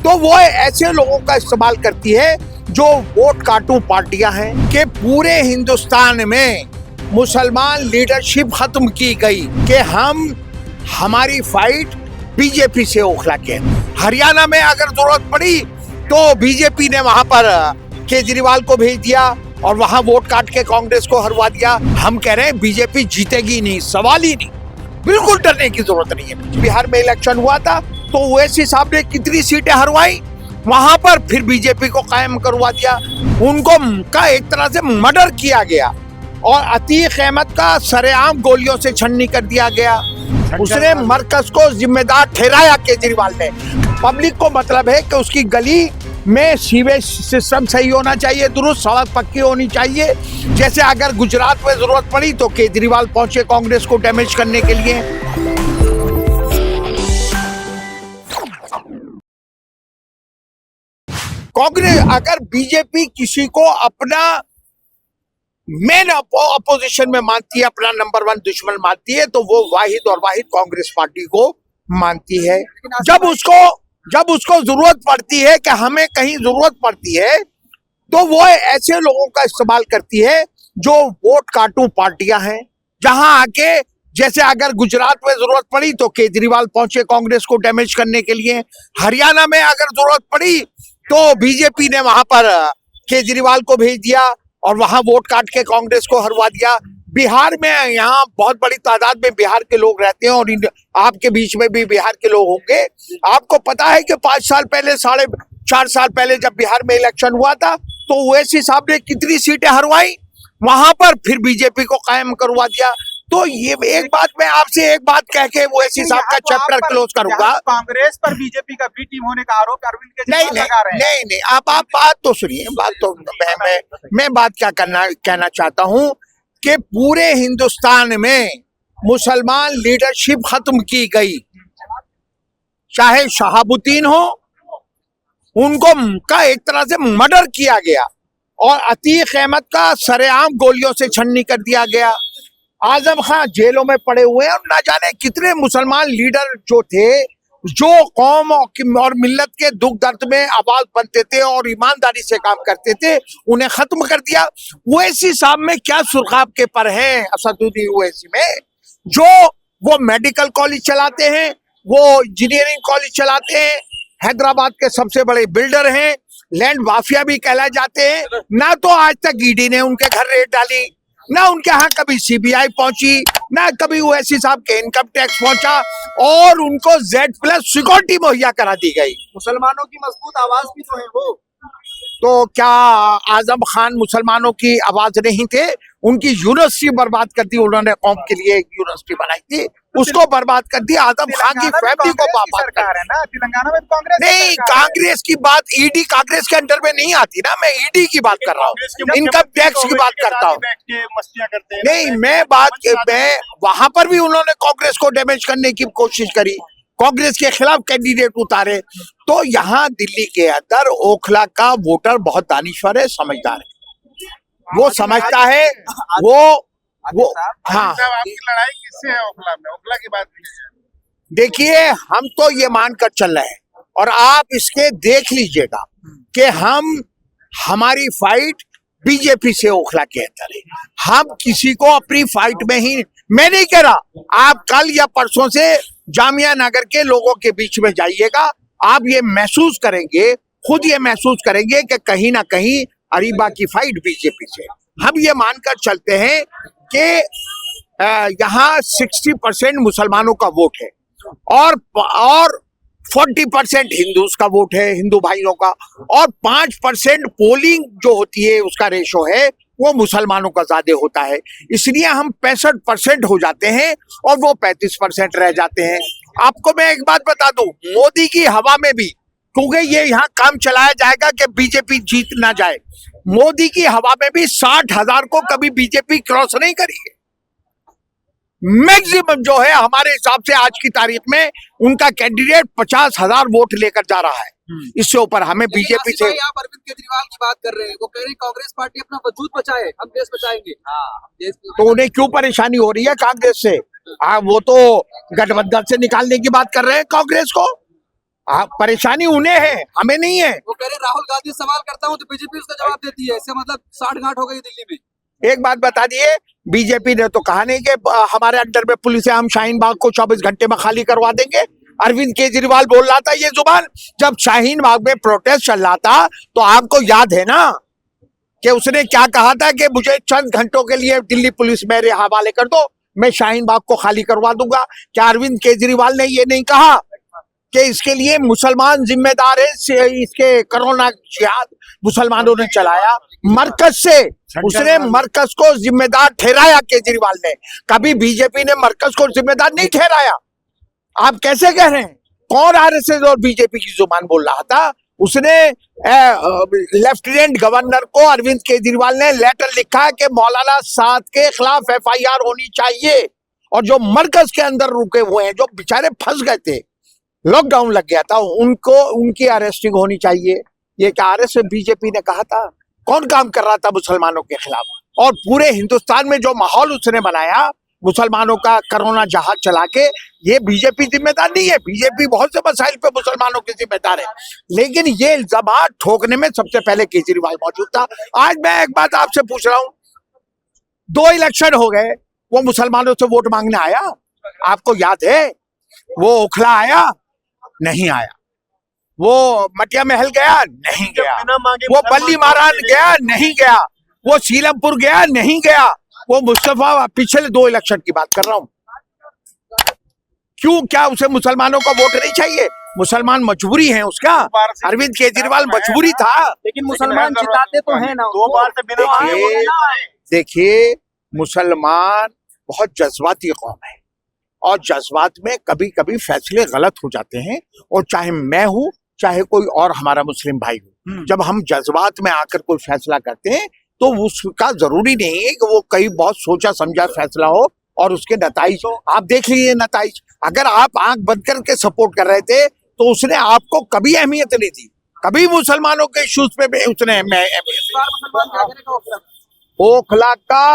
तो वो ऐसे लोगों का इस्तेमाल करती है जो वोट काटू पार्टियां हैं कि पूरे हिंदुस्तान में मुसलमान लीडरशिप खत्म की गई कि हमारी फाइट बीजेपी से ओखला के। हरियाणा में अगर जरूरत पड़ी तो बीजेपी ने वहां पर केजरीवाल को भेज दिया और वहां वोट काट के कांग्रेस को हरवा दिया। हम कह रहे हैं बीजेपी जीतेगी नहीं, सवाल ही नहीं, बिल्कुल डरने की जरूरत नहीं है। बिहार में इलेक्शन हुआ था तो ओवैसी साहब ने कितनी सीटें हरवाई, वहां पर फिर बीजेपी को कायम करवा दिया। उनको का एक तरह से मर्डर किया गया और अतीक अहमद का सरेआम गोलियों से छन्नी कर दिया गया। उसने मरकज को जिम्मेदार ठहराया केजरीवाल ने। पब्लिक को मतलब है कि उसकी गली में सीवेज सिस्टम सही होना चाहिए, दुरुस्त सड़क पक्की होनी चाहिए। जैसे अगर गुजरात में जरूरत पड़ी तो केजरीवाल पहुंचे कांग्रेस को डैमेज करने के लिए। कांग्रेस अगर बीजेपी किसी को अपना मेन अपोजिशन में मानती है, अपना नंबर 1 दुश्मन मानती है, तो वो वाहिद और वाहिद कांग्रेस पार्टी को मानती है। जब उसको जरूरत पड़ती है कि हमें कहीं जरूरत पड़ती है तो वो ऐसे लोगों का इस्तेमाल करती है जो वोट काटू पार्टियां हैं। जहां आके जैसे अगर गुजरात में जरूरत पड़ी तो केजरीवाल पहुंचे कांग्रेस को डैमेज करने के लिए। हरियाणा में अगर जरूरत पड़ी तो बीजेपी ने वहां पर केजरीवाल को भेज दिया और वहां वोट काट के कांग्रेस को हरवा दिया। बिहार में यहाँ बहुत बड़ी तादाद में बिहार के लोग रहते हैं और आपके बीच में भी बिहार के लोग होंगे। आपको पता है कि 5 साल पहले, 4.5 साल पहले जब बिहार में इलेक्शन हुआ था तो ओवैसी साहब ने कितनी सीटें हरवाई, वहां पर फिर बीजेपी को कायम करवा दिया। तो ये एक बात मैं आपसे एक बात कह के ओवैसी साहब का चैप्टर क्लोज करूंगा। कांग्रेस पर बीजेपी का बी टीम होने का आरोप अरविंद केजरीवाल लगा रहे हैं। नहीं, आप बात तो सुनिए। बात तो मैं बात क्या कहना चाहता हूँ कि पूरे हिंदुस्तान में मुसलमान लीडरशिप खत्म की गई। चाहे शहाबुद्दीन हो, उनको का एक तरह से मर्डर किया गया और अतीक अहमद का सरेआम गोलियों से छन्नी कर दिया गया। आजम खान जेलों में पड़े हुए हैं और ना जाने कितने मुसलमान लीडर जो थे, जो कौम और मिल्लत के दुख दर्द में आवाज बनते थे और ईमानदारी से काम करते थे, उन्हें खत्म कर दिया। ओवैसी साहब में क्या सुर्खाब के पर है असदुद्दीन ओवैसी में, जो वो मेडिकल कॉलेज चलाते हैं, वो इंजीनियरिंग कॉलेज चलाते हैं, हैदराबाद के सबसे बड़े बिल्डर हैं, लैंड माफिया भी कहलाए जाते हैं। ना तो आज तक ईडी ने उनके घर रेड डाली, ना उनके यहाँ कभी सीबीआई पहुंची, ना कभी ओवैसी साहब के इनकम टैक्स पहुंचा और उनको Z+ सिक्योरिटी मुहैया करा दी गई। मुसलमानों की मजबूत आवाज भी तो है वो। तो क्या आजम खान मुसलमानों की आवाज नहीं थे? उनकी यूनिवर्सिटी बर्बाद कर दी उन्होंने, कौम के लिए एक यूनिवर्सिटी बनाई थी, उसको बर्बाद कर दिया। आजम खान की फैमिली को बर्बाद कर है ना। तेलंगाना में कांग्रेस नहीं, कांग्रेस की बात ईडी कांग्रेस के अंडर में नहीं आती ना। मैं ईडी की बात कर रहा हूँ, इनकम टैक्स की बात करता हूँ। नहीं, मैं वहां पर भी उन्होंने कांग्रेस को डैमेज करने की कोशिश करी, कांग्रेस के खिलाफ कैंडिडेट उतारे। तो यहाँ दिल्ली के अंदर ओखला का वोटर बहुत दानिश्वर है, समझदार है, वो समझता है। वो हाँ, आपकी लड़ाई किससे है ओखला में? ओखला की बात देखिए, हम तो ये मानकर चल रहे हैं और आप इसके देख लीजिएगा कि हमारी फाइट बीजेपी से ओखला के अंदर है। हम किसी को अपनी फाइट में ही, मैं नहीं कह रहा, आप कल या परसों से जामिया नगर के लोगों के बीच में जाइएगा, आप ये महसूस करेंगे, खुद ये महसूस करेंगे कि कहीं ना कहीं अरीबा की फाइट बीजेपी से। हम ये मानकर चलते हैं कि यहाँ 60% मुसलमानों का वोट है और 40% हिंदूज का वोट है, हिंदू भाइयों का, और 5% पोलिंग जो होती है उसका रेशो है वो मुसलमानों का ज्यादा होता है। इसलिए हम 65% हो जाते हैं और वो 35% रह जाते हैं। आपको मैं एक बात बता दूं, मोदी की हवा में भी, क्योंकि ये यहाँ काम चलाया जाएगा कि बीजेपी जीत ना जाए, मोदी की हवा में भी 60,000 को कभी बीजेपी क्रॉस नहीं करी है। मैक्सिमम जो है हमारे हिसाब से आज की तारीख में उनका कैंडिडेट 50,000 वोट लेकर जा रहा है। इससे ऊपर हमें बीजेपी से। आप अरविंद केजरीवाल की बात कर रहे हैं, वो कह रहे हैं कांग्रेस पार्टी अपना वजूद बचाए, हम देश बचाएंगे। तो उन्हें क्यों परेशानी हो रही है कांग्रेस से? वो तो गठबंधन से निकालने की बात कर रहे हैं कांग्रेस को। परेशानी उन्हें है, हमें नहीं है। वो कह रहे राहुल गांधी सवाल करता हूँ तो बीजेपी उसका जवाब देती है, इसका मतलब साठ गांठ हो गई दिल्ली में। एक बात बता दिए, बीजेपी ने तो कहा नहीं कि हमारे अंडर में पुलिस है, हम शाहीन बाग को 24 घंटे में खाली करवा देंगे। अरविंद केजरीवाल बोल रहा था ये जुबान जब शाहीन बाग में प्रोटेस्ट चल रहा था, तो आपको याद है ना कि उसने क्या कहा था कि मुझे चंद घंटों के लिए दिल्ली पुलिस मेरे हवाले कर दो, मैं शाहीन बाग को खाली करवा दूंगा। क्या अरविंद केजरीवाल ने ये नहीं कहा कि इसके लिए मुसलमान जिम्मेदार है, इसके कोरोना जिहाद मुसलमानों ने चलाया मरकज से, उसने मरकज को जिम्मेदार ठहराया केजरीवाल ने। कभी बीजेपी ने मरकज को जिम्मेदार नहीं ठहराया। आप कैसे कह रहे हैं? कौन आरएसएस और बीजेपी की जुबान बोल रहा था? उसने लेफ्टिनेंट गवर्नर को अरविंद केजरीवाल ने लेटर लिखा है कि मौलाना साद के खिलाफ एफआईआर होनी चाहिए, और जो मरकज के अंदर रुके हुए हैं, जो बेचारे फंस गए थे, लॉकडाउन लग गया था, उनको उनकी अरेस्टिंग होनी चाहिए। ये क्या आरएसएस बीजेपी ने कहा था? कौन काम कर रहा था मुसलमानों के खिलाफ? और पूरे हिंदुस्तान में जो माहौल उसने बनाया मुसलमानों का कोरोना जहाज चला के, ये बीजेपी जिम्मेदार नहीं है। बीजेपी बहुत से मसाइल पे मुसलमानों के जिम्मेदार है, लेकिन ये इल्जाम ठोकने में सबसे पहले केजरीवाल मौजूद था। आज मैं एक बात आपसे पूछ रहा हूं, 2 इलेक्शन हो गए, वो मुसलमानों से वोट मांगने आया? आपको याद है? वो ओखला आया? नहीं आया। वो मटिया महल गया? नहीं गया। वो बल्ली मारान गया? नहीं गया। वो सीलमपुर गया? नहीं गया। वो मुस्तफा, पिछले 2 इलेक्शन की बात कर रहा हूं। क्यों? क्या उसे मुसलमानों का वोट नहीं चाहिए? मुसलमान मजबूरी है उसका। अरविंद केजरीवाल मजबूरी था, लेकिन मुसलमान जिताते तो है ना। 2 बार से बिना देखिए, मुसलमान बहुत जज्बाती कौम है, और जज्बात में कभी कभी फैसले गलत हो जाते हैं। और चाहे मैं हूं, चाहे कोई और हमारा मुस्लिम भाई हो, जब हम जज्बात में आकर कोई फैसला करते हैं तो उसका जरूरी नहीं है कि वो कई बहुत सोचा समझा फैसला हो और उसके नताइज। आप देख लीजिए नताइज। अगर आप आंख बंद करके सपोर्ट कर रहे थे तो उसने आपको कभी अहमियत नहीं दी, कभी मुसलमानों के इश्यूज पे उसने ओखला का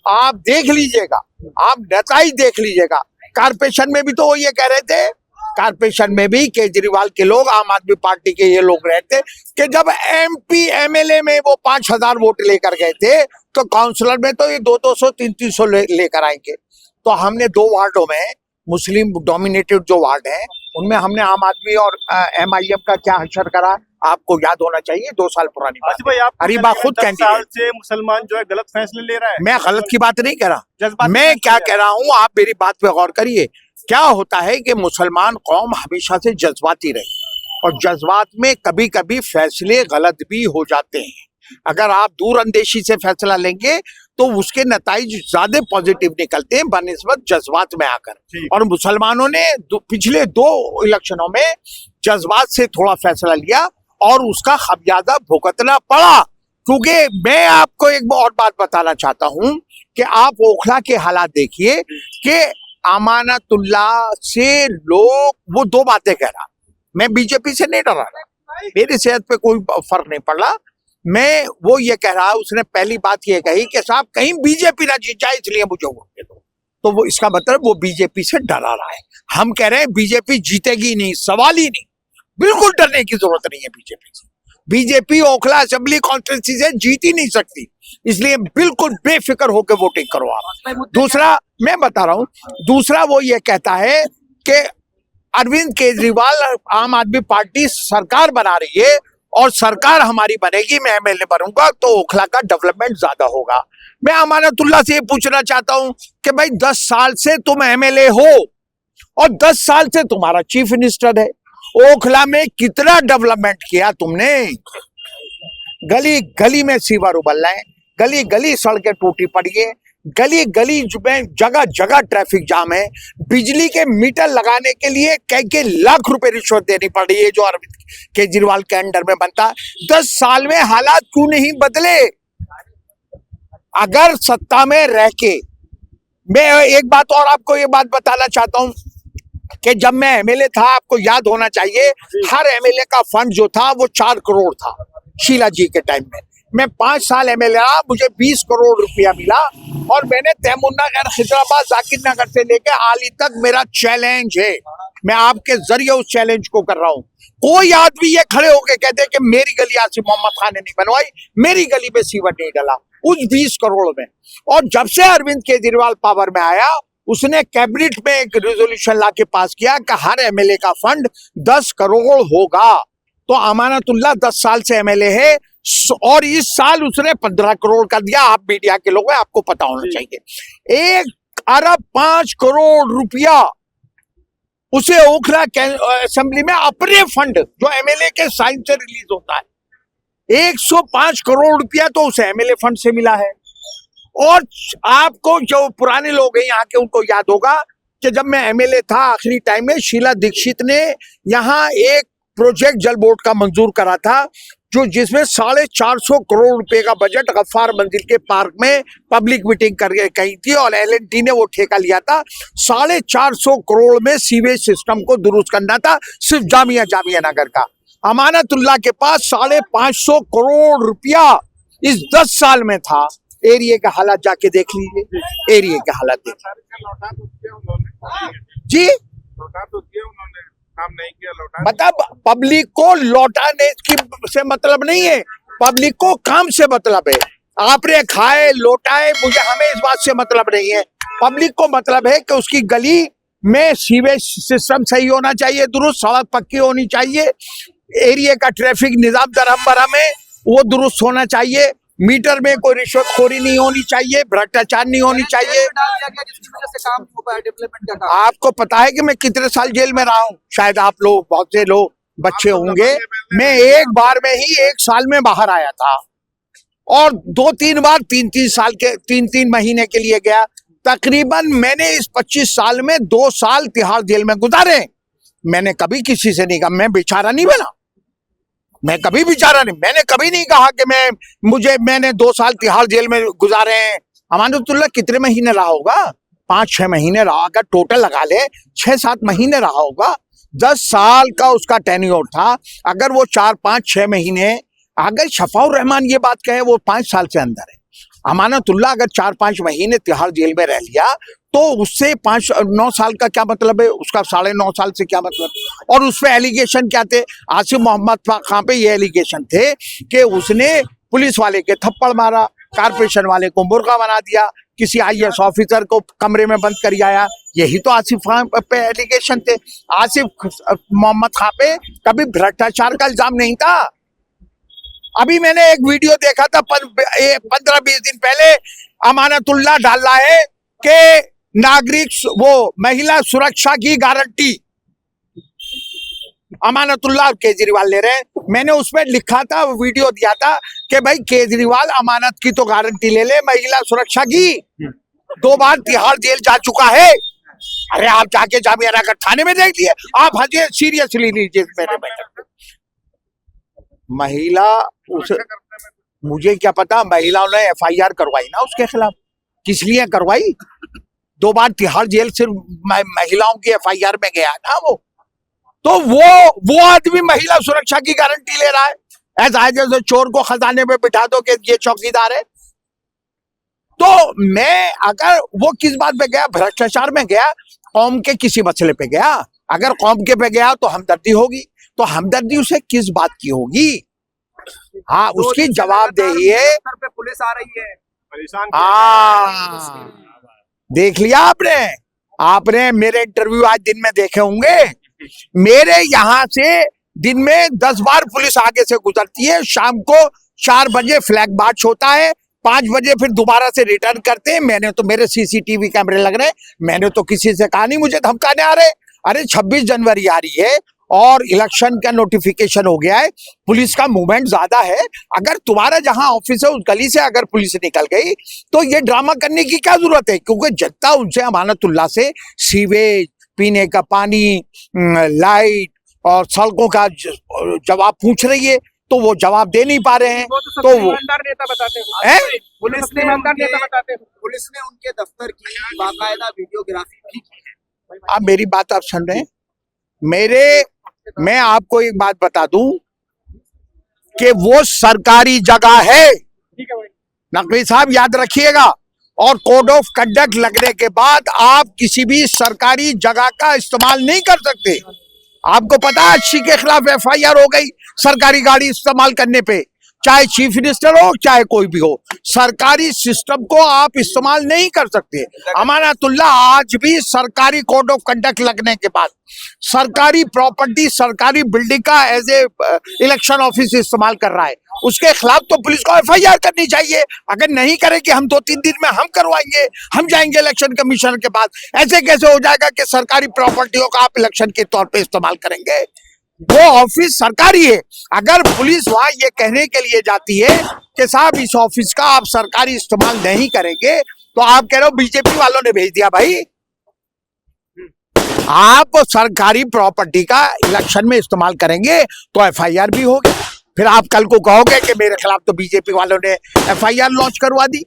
आप देख लीजिएगा, आप नताइज देख लीजिएगा। कारपोरेशन में भी तो वो ये कह रहे थे, कारपोरेशन में भी केजरीवाल के लोग, आम आदमी पार्टी के ये लोग रहते कि जब एमपी एमएलए में वो 5000 वोट लेकर गए थे, तो काउंसलर में तो ये 200 300 लेकर आएंगे। तो हमने 2 वार्डों में, मुस्लिम डोमिनेटेड जो वार्ड हैं, उनमें हमने आम आदमी और एमआईएम का क्या हशर करा, आपको याद होना चाहिए। 2 साल पुरानी बात। अरीबा खुद कैंडिडेट से मुसलमान जो है गलत फैसले ले रहा है। मैं गलत की बात नहीं कर रहा, मैं क्या कह रहा हूँ, आप मेरी बात पे गौर करिए। क्या होता है कि मुसलमान कौम हमेशा से जज्बाती रही, और जज्बात में कभी कभी फैसले गलत भी हो जाते हैं। अगर आप दूर अंदेशी से फैसला लेंगे तो उसके नताइज ज्यादा पॉजिटिव निकलते हैं बनिस्बत जज्बात में आकर। और मुसलमानों ने पिछले 2 इलेक्शनों में जज्बात से थोड़ा फैसला लिया और उसका खमियाजा भुगतना पड़ा। क्योंकि मैं आपको एक और बात बताना चाहता हूं कि आप ओखला के हालात देखिए कि अमानतुल्ला से लोग, वो 2 बातें कह रहा, मैं बीजेपी से नहीं डरा रहा, मेरी सेहत पे कोई फर्क नहीं पड़ रहा। मैं वो ये कह रहा, उसने पहली बात ये कही कि साहब कहीं बीजेपी ना जीत जाए इसलिए मुझे वोट दे दो, तो वो इसका मतलब वो बीजेपी से डरा रहा है। हम कह रहे हैं बीजेपी जीतेगी नहीं, सवाल ही नहीं, बिल्कुल डरने की जरूरत नहीं है बीजेपी से। बीजेपी ओखला असेंबली कॉन्स्टिट्यूंसी से जीत ही नहीं सकती, इसलिए बिल्कुल बेफिक्र होकर वोटिंग करो आप। दूसरा मैं बता रहा हूं, दूसरा वो ये कहता है कि अरविंद केजरीवाल आम आदमी पार्टी सरकार बना रही है और सरकार हमारी बनेगी, मैं एमएलए बनूंगा तो ओखला का डेवलपमेंट ज्यादा होगा। मैं अमानतुल्ला से ये पूछना चाहता हूं कि भाई 10 साल से तुम एमएलए हो और 10 साल से तुम्हारा चीफ मिनिस्टर है, ओखला में कितना डेवलपमेंट किया तुमने? गली गली में सीवर उबल रहे हैं, गली गली सड़कें टूटी पड़ी है, गली गली में जगह जगह ट्रैफिक जाम है, बिजली के मीटर लगाने के लिए कई लाख रुपए रिश्वत देनी पड़ रही है जो अरविंद केजरीवाल के अंडर में बनता। 10 साल में हालात क्यों नहीं बदले? अगर सत्ता में रह के, मैं एक बात और आपको ये बात बताना चाहता हूं कि जब मैं एमएलए था, आपको याद होना चाहिए, हर एमएलए का फंड जो था वो 4 करोड़ था शीला जी के टाइम में। मैं 5 साल एमएलए रहा, मुझे 20 करोड़ रुपया मिला और मैंने तैमुन्ना खैर खिजराबाद जाकिर नगर से लेकर आली तक मेरा चैलेंज है, मैं आपके जरिए उस चैलेंज को कर रहा हूं। कोई आदमी ये खड़े होके कहते कि मेरी गली आसिफ मोहम्मद खान ने नहीं बनवाई, मेरी गली में सीवर नहीं डाला उस 20 करोड़ में। और जब से अरविंद केजरीवाल पावर में आया, उसने कैबिनेट में एक रेजोल्यूशन लाके पास किया कि हर एमएलए का फंड 10 करोड़ होगा। तो अमानतुल्लाह 10 साल से एमएलए है और इस साल उसने 15 करोड़ का दिया। आप मीडिया के लोग हैं, आपको पता होना चाहिए। 1 अरब 5 करोड़ रुपया उसे ओखला असेंबली में अपने फंड जो एमएलए के साइन से रिलीज होता है, 105 करोड़ रुपया तो उसे एमएलए फंड से मिला है। और आपको जो पुराने लोग हैं यहाँ के, उनको याद होगा कि जब मैं एमएलए था आखिरी टाइम में, शीला दीक्षित ने यहाँ एक प्रोजेक्ट जल बोर्ड का मंजूर करा था, जो जिसमें 450 करोड़ रुपए का बजट गफ्फार मंजिल के पार्क में पब्लिक मीटिंग करके कही थी और एल&टी ने वो ठेका लिया था। 450 करोड़ में सीवेज सिस्टम को दुरुस्त करना था, सिर्फ जामिया नगर का। अमानतुल्लाह के पास 550 करोड़ रुपया इस 10 साल में था। एरिया का हालात जाके देख लीजिए, एरिया के हालात देखिए जी। काम नहीं किया, लौटा मतलब पब्लिक को लौटाने की से मतलब नहीं है, पब्लिक को काम से मतलब है। आपने खाए लौटाए, मुझे हमें इस बात से मतलब नहीं है। पब्लिक को मतलब है कि उसकी गली में सीवेज सिस्टम सही होना चाहिए, दुरुस्त सड़क पक्की होनी चाहिए, एरिया का ट्रैफिक निजाम दरहम बरहम है वो दुरुस्त होना चाहिए, मीटर में कोई रिश्वतखोरी नहीं होनी चाहिए, भ्रष्टाचार नहीं होनी चाहिए। डाल दिया गया जिसकी वजह से काम हो पाया डेवलपमेंट का काम। आपको पता है कि मैं कितने साल जेल में रहा हूँ, शायद आप लोग बहुत से लोग बच्चे होंगे। मैं एक बार में ही 1 साल में बाहर आया था और 2-3 बार 3-3 साल के 3-3 महीने के लिए गया। तकरीबन मैंने इस 25 साल में 2 साल तिहाड़ जेल में गुजारे। मैंने कभी किसी से नहीं कहा मैं बेचारा नहीं बना, मैं कभी बेचारा नहीं, मैंने कभी नहीं कहा कि मैंने 2 साल तिहाड़ जेल में गुजारे हैं। अमानतुल्लाह कितने महीने रहा होगा? 5-6 महीने रहा, अगर टोटल लगा ले 6-7 महीने रहा होगा। 10 साल का उसका टेन्योर था। अगर वो 4-5-6 महीने, अगर शफाउर रहमान ये बात कहे वो 5 साल से अंदर है। अमानतुल्लाह अगर 4-5 महीने तिहाड़ जेल में रह लिया तो उससे 9 साल का क्या मतलब है, उसका 9.5 साल से क्या मतलब। और उसमें एलिगेशन क्या थे? आसिफ मोहम्मद खान पे ये एलिगेशन थे कि उसने पुलिस वाले के थप्पड़ मारा, कारपोरेशन वाले को मुर्गा बना दिया, किसी आईएएस ऑफिसर को कमरे में बंद कर आया। यही तो आसिफ खान पे एलिगेशन थे। आसिफ मोहम्मद खान पे कभी भ्रष्टाचार का इल्जाम नहीं था। अभी मैंने एक वीडियो देखा था 15-20 दिन पहले, अमानतुल्लाह डाल रहा है कि नागरिक वो महिला सुरक्षा की गारंटी अमानतुल्लाह केजरीवाल ले रहे हैं। मैंने उसमें लिखा था, वीडियो दिया था कि भाई केजरीवाल अमानत की तो गारंटी ले ले, महिला सुरक्षा की 2 बार तिहाड़ जेल जा चुका है। अरे आप जाके जामिया नगर थाने में देख लिए, आप हजे सीरियसली लीजिए। मेरे महिला उस, मुझे क्या पता, महिलाओं ने एफआईआर करवाई ना उसके खिलाफ, किस लिए करवाई? 2 बार तिहाड़ जेल सिर्फ महिलाओं की एफआईआर में गया ना वो। तो वो आदमी महिला सुरक्षा की गारंटी ले रहा है। ऐसा है जैसे चोर को खजाने में बिठा दो कि ये चौकीदार है। तो मैं, अगर वो किस बात पे गया, भ्रष्टाचार में गया, कौम के किसी मसले पे गया। अगर कौम के पे गया तो हमदर्दी होगी, तो हमदर्दी उसे किस बात की होगी? हाँ, उसकी जवाबदेही है। सर पे पुलिस आ रही है, परेशान देख लिया आपने मेरे इंटरव्यू आज दिन में देखे होंगे। मेरे यहाँ से दिन में 10 बार पुलिस आगे से गुजरती है। शाम को 4 बजे फ्लैग मार्च होता है, 5 बजे फिर दोबारा से रिटर्न करते हैं। मैंने तो, मेरे सीसीटीवी कैमरे लग रहे, मैंने तो किसी से कहा नहीं मुझे धमकाने आ रहे। अरे 26 जनवरी आ रही है और इलेक्शन का नोटिफिकेशन हो गया है, पुलिस का मूवमेंट ज्यादा है। अगर तुम्हारा जहां ऑफिस है उस गली से अगर पुलिस निकल गई तो ये ड्रामा करने की क्या जरूरत है? क्योंकि जनता उनसे अमानतुल्लाह से सीवेज, पीने का पानी, लाइट और सड़कों का जवाब पूछ रही है, तो वो जवाब दे नहीं पा रहे हैं। तो वो ईमानदार नेता बताते हैं, पुलिस ने ईमानदार नेता बताते हैं। पुलिस ने उनके दफ्तर की बाकायदा वीडियोग्राफी भी की है। आप मेरी बात आप सुन रहे हैं? मैं आपको एक बात बता दूं, कि वो सरकारी जगह है। ठीक है भाई। नकवी साहब याद रखिएगा, और कोड ऑफ कंडक्ट लगने के बाद आप किसी भी सरकारी जगह का इस्तेमाल नहीं कर सकते। आपको पता है अच्छी के खिलाफ एफआईआर हो गई सरकारी गाड़ी इस्तेमाल करने पे, चाहे चीफ मिनिस्टर हो चाहे कोई भी हो, सरकारी सिस्टम को आप इस्तेमाल नहीं कर सकते। अमानतुल्लाह आज भी सरकारी कोड ऑफ कंडक्ट लगने के बाद सरकारी प्रॉपर्टी, सरकारी बिल्डिंग का एज ए इलेक्शन ऑफिस इस्तेमाल कर रहा है, उसके खिलाफ तो पुलिस को एफआईआर करनी चाहिए। अगर नहीं करेगी हम 2-3 दिन में हम करवाएंगे, हम जाएंगे इलेक्शन कमीशनर के पास। ऐसे कैसे हो जाएगा कि सरकारी प्रॉपर्टियों का आप इलेक्शन के तौर पे इस्तेमाल करेंगे? वो ऑफिस सरकारी है। अगर पुलिस वहां ये कहने के लिए जाती है कि साहब इस ऑफिस का आप सरकारी इस्तेमाल नहीं करेंगे, तो आप कह रहे हो बीजेपी वालों ने भेज दिया। भाई आप सरकारी प्रॉपर्टी का इलेक्शन में इस्तेमाल करेंगे तो एफआईआर भी होगी। फिर आप कल को कहोगे कि मेरे खिलाफ तो बीजेपी वालों ने एफआईआर लॉन्च करवा दी।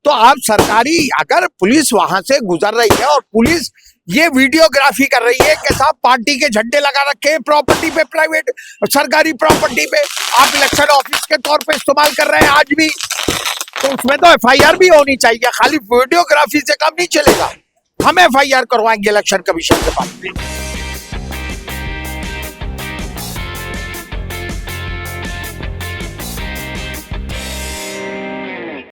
तो आप सरकारी, अगर पुलिस वहां से गुजर रही है और पुलिस ये वीडियोग्राफी कर रही है कि साहब पार्टी के झंडे लगा रखे हैं प्रॉपर्टी पे, प्राइवेट सरकारी प्रॉपर्टी पे, आप इलेक्शन ऑफिस के तौर पे इस्तेमाल कर रहे हैं आज भी, तो उसमें तो एफआईआर भी होनी चाहिए। खाली वीडियोग्राफी से काम नहीं चलेगा। हम एफआईआर करवाएंगे इलेक्शन कमीशन के पास।